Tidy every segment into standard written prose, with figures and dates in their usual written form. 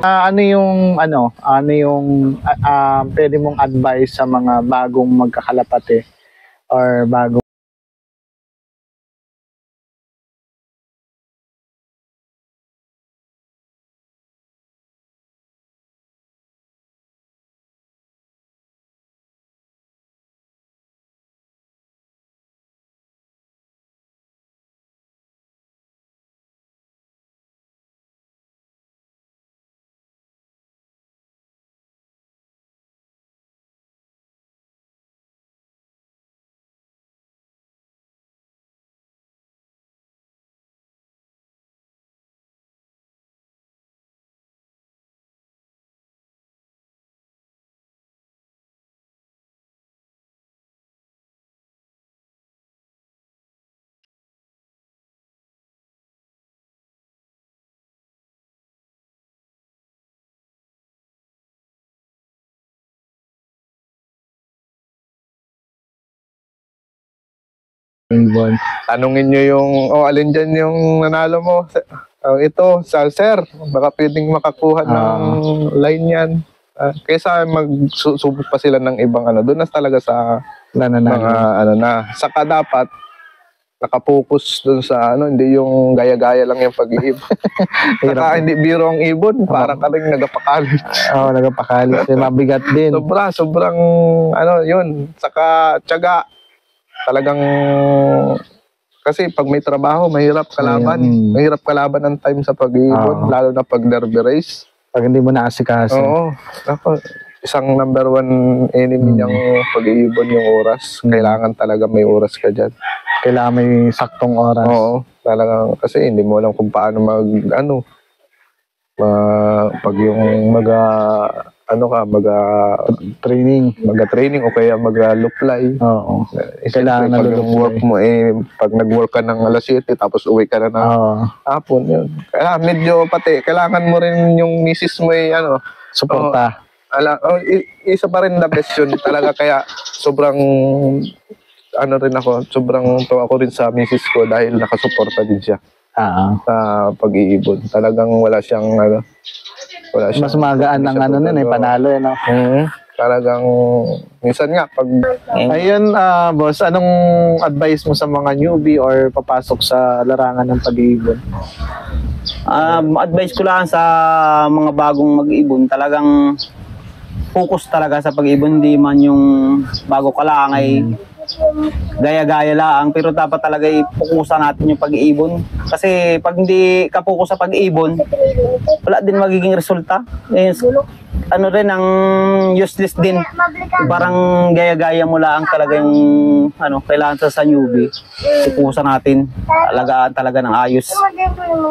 Ano yung pwede mong advice sa mga bagong magkakalapate or bagong ibon? Tanungin nyo yung, alin dyan yung nanalo mo. Ito, sir, baka pwedeng makakuha ng line yan. Kaysa magsubok pa sila ng ibang doon na talaga sa mga Saka dapat, nakapokus doon sa hindi yung gaya-gaya lang yung pag-iibon. Saka hindi biro ang ibon, parang ka rin nagapakalit. Nagapakalit. Mabigat din. Sobrang, yun. Saka, tiyaga. Talagang kasi pag may trabaho, mahirap kalaban. Mahirap kalaban ng time sa pag-iibon, lalo na pag derby race. Pag hindi mo naasikaso. Oo. Isang number one enemy niyang pag-iibon yung oras. Kailangan talaga may oras ka dyan. Kailangan may saktong oras. Oo. Talagang, kasi hindi mo alam kung paano pag yung training o kaya mag-luplay. Oo. Kailangan na work mo pag nag-work ka ng alas 7 tapos uwi ka na ng hapon yun. Kaya medyo kailangan mo rin yung misis mo suporta. Isa pa rin na best yun talaga kaya sobrang sobrang tuwa ko rin sa misis ko dahil nakasuporta din siya. Sa pag-iibon. Talagang wala siyang mas magaan ng panalo Talagang minsan nga pag ayun, boss, anong advice mo sa mga newbie or papasok sa larangan ng pag-iibon? Advice ko lang sa mga bagong mag-iibon, talagang focus talaga sa pag-iibon, hindi man yung bago ka lang ay gaya-gaya lang, pero dapat talaga ipukusan natin yung pag-iibon. Kasi pag hindi ka focus sa pag-iibon, wala din magiging resulta. Rin ang useless din. Parang gaya-gaya mo lang talaga yung kailangan sa newbie. Ipukusan natin, alagaan talaga ng ayos.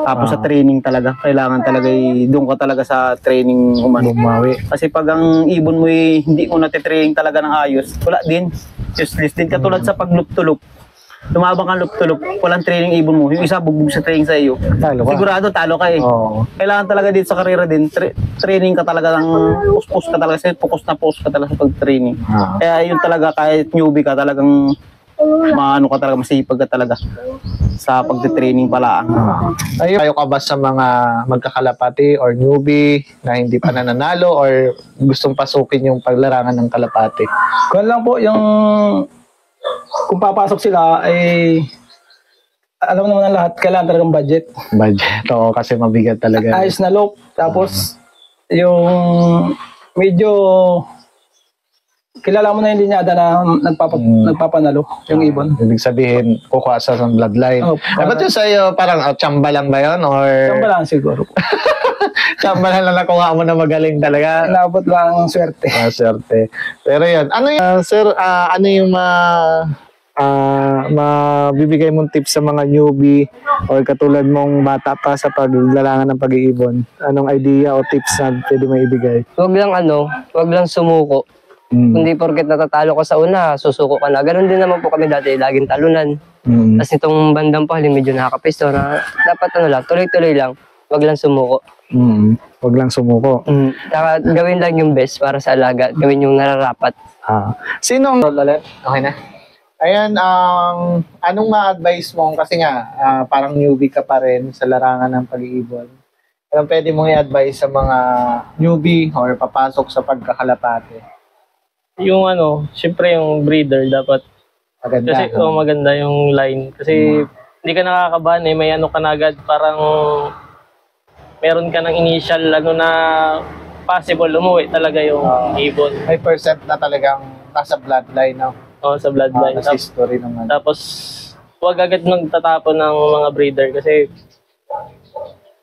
Tapos sa training talaga, kailangan talaga doon ka talaga sa training bumawi. Kasi pag ang ibon mo hindi mo natitraining talaga ng ayos, wala din. Useless din. Katulad sa pag-loop-to-loop. Lumabang kang loop-to-loop, walang training ibon mo. Yung isa bugbog sa training sa iyo. Sigurado talo ka Kailangan talaga din sa karera din, training ka talaga ng push ka talaga. Focus ka talaga sa pag-training. Kaya yun talaga, kahit newbie ka, talagang ka talaga, masipag ka talaga sa pag-training pala. Kayo ka ba sa mga magkakalapati or newbie na hindi pa nananalo or gustong pasukin yung paglarangan ng kalapati? Kung lang po yung kung papasok sila ay alam naman ng lahat, kailangan talagang budget. Oo, kasi mabigat talaga. Ayos na look, tapos yung medyo kilala mo na yung linyada na nagpapanalo yung ibon. Ibig sabihin, kukuha sa bloodline. Ba't yun sa'yo, parang tsamba lang ba yun? Or... Tsamba lang siguro. Tsamba lang nakuha mo na magaling talaga. Inabot lang swerte. Swerte. Pero yun, sir, ano yung mabibigay mong tips sa mga newbie or katulad mong bata pa sa paglalangan ng pag-iibon? Anong idea o tips na pwede mo ibigay? Wag lang sumuko. Hindi porket natatalo ka sa una, susuko ka na. Ganon din naman po kami dati, laging talunan. Tapos itong bandang pa, medyo nakakapisto na dapat tuloy-tuloy lang. Wag lang sumuko. Wag lang sumuko. Saka gawin lang yung best para sa alaga. Gawin yung nararapat. Sinong... Okay na? Ayan, anong ma-advise mo? Kasi nga, parang newbie ka pa rin sa larangan ng pag-iibon. Anong pwede mong i-advise sa mga newbie or papasok sa pagkakalapate? Yung syempre yung breeder dapat. Maganda. Kasi maganda yung line. Kasi hindi ka nakakabahan may ka na agad. Parang meron ka ng initial na possible umuwi talaga yung ibon. May percent na talagang nasa bloodline, no? Oo, sa bloodline. Nasa history naman. Tapos, huwag agad magtatapon ng mga breeder kasi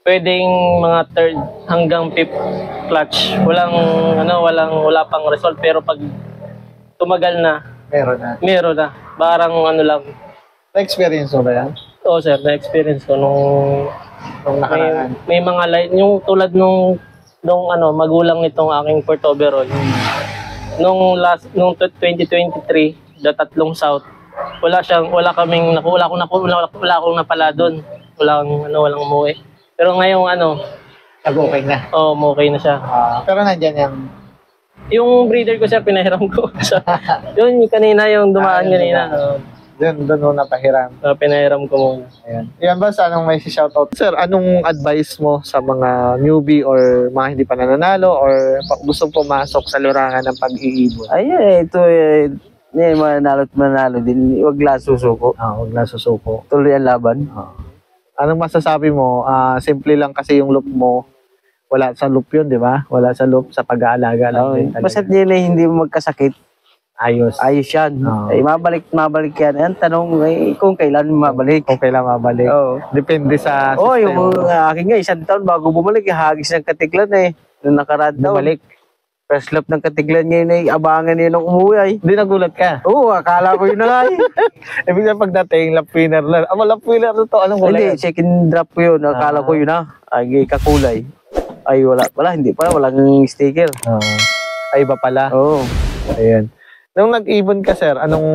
pwedeng mga third hanggang fifth clutch. Wala pang result. Pero pag tumagal na, meron na. Parang lang. Na-experience mo ba yan? Oo, sir. Na-experience ko nung nakaraan. May mga line, yung tulad nung magulang nitong aking Port Overall. Nung 2023, the tatlong south, wala akong napala doon. Walang umuwi. Pero ngayong Nag-okay na. Oo, okay na siya. Pero nandyan yan. Yung breeder ko siya, pinahiram ko. Yun, kanina yung dumaan kanina. Doon mo napahiram. Pinahiram ko muna. Ayan. Yan ba, anong may shoutout? Sir, anong advice mo sa mga newbie or mga hindi pa nananalo or gustong pumasok sa larangan ng pag-iibon? Manalo din. Huwag lang susuko. Huwag na susuko. Tuloy ang laban. Anong masasabi mo? Simple lang kasi yung loop mo. Wala sa loop yun, di ba? Wala sa loop sa pag-aalaga lang din talaga. Basta hindi mo magkasakit. Ayos yan. Mabalik yan. Ang tanong kung kailan mabalik. Kung kailan mabalik. Depende sa system. Yung akin nga, isang taon bago bumalik, hagis ng Katiglan Nung nakaraan daw. Bumalik. First lap ng Katiglan ngayon abangan niya nung umuwi Hindi nagulat ka? Oo, akala ko yun na nga Ibig sabihin pagdating, lap winner na. Lap winner na to. Anong kulay? Hindi, second drop ko yun. Akala ko yun Ay, kakulay. Ay, wala. Hindi pala. Walang sticker. Ay, iba pala. Oo. Ayan. Nung nag-ibon ka, sir, anong